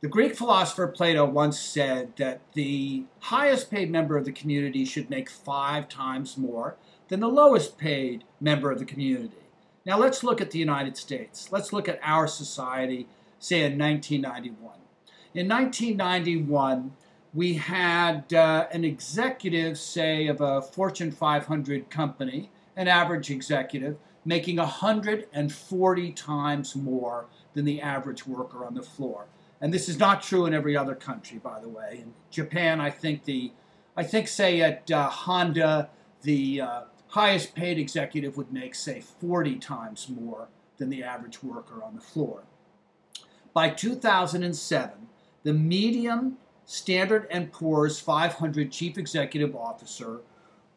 The Greek philosopher Plato once said that the highest paid member of the community should make 5 times more than the lowest paid member of the community. Now let's look at the United States. Let's look at our society, say in 1991. In 1991, we had an executive, say, of a Fortune 500 company, an average executive, making 140 times more than the average worker on the floor. And this is not true in every other country, by the way. In Japan, I think say at Honda, the highest paid executive would make, say, 40 times more than the average worker on the floor. By 2007, the median Standard & Poor's 500 chief executive officer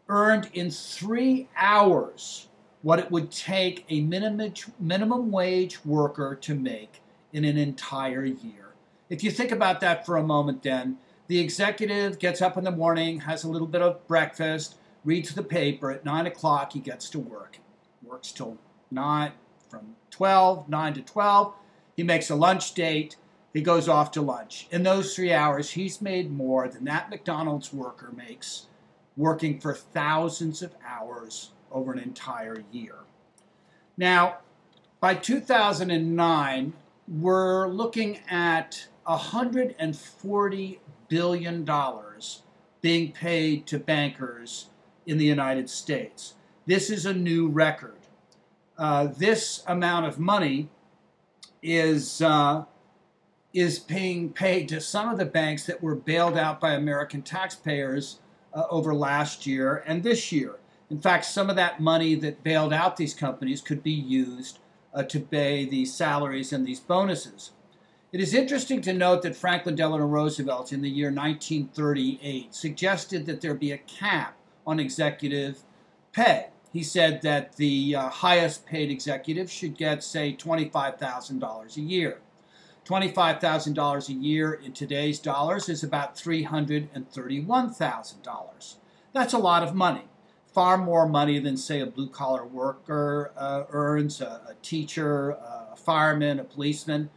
earned in 3 hours what it would take a minimum wage worker to make in an entire year. If you think about that for a moment then, the executive gets up in the morning, has a little bit of breakfast, reads the paper. At 9 o'clock, he gets to work. Works till 9 to 12. He makes a lunch date. He goes off to lunch. In those 3 hours, he's made more than that McDonald's worker makes working for thousands of hours over an entire year. Now, by 2009, we're looking at $140 billion being paid to bankers in the United States. This is a new record. This amount of money is being paid to some of the banks that were bailed out by American taxpayers over last year and this year. In fact, some of that money that bailed out these companies could be used to pay these salaries and these bonuses. It is interesting to note that Franklin Delano Roosevelt in the year 1938 suggested that there be a cap on executive pay. He said that the highest paid executives should get, say, $25,000 a year. $25,000 a year in today's dollars is about $331,000. That's a lot of money. Far more money than, say, a blue-collar worker earns, a teacher, a fireman, a policeman.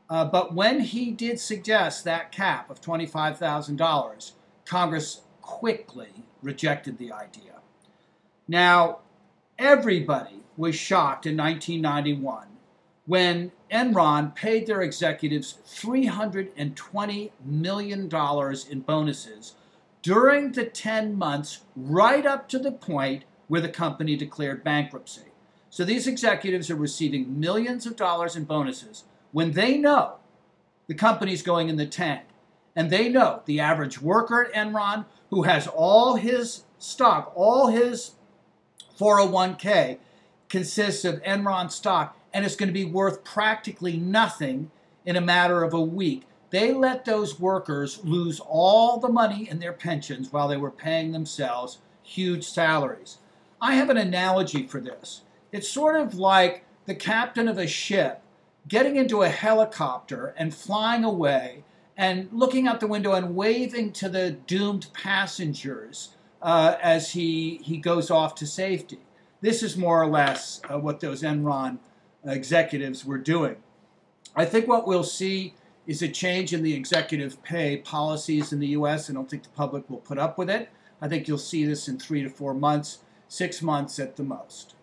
But when he did suggest that cap of $25,000, Congress quickly rejected the idea. Now, everybody was shocked in 1991 when Enron paid their executives $320 million in bonuses during the 10 months right up to the point where the company declared bankruptcy. So these executives are receiving millions of dollars in bonuses when they know the company's going in the tank. And they know the average worker at Enron who has all his stock, all his 401k consists of Enron stock, and it's going to be worth practically nothing in a matter of a week. They let those workers lose all the money in their pensions while they were paying themselves huge salaries. I have an analogy for this. It's sort of like the captain of a ship getting into a helicopter and flying away and looking out the window and waving to the doomed passengers as he goes off to safety. This is more or less what those Enron executives were doing. I think what we'll see is a change in the executive pay policies in the U.S. I don't think the public will put up with it. I think you'll see this in 3 to 4 months, 6 months at the most.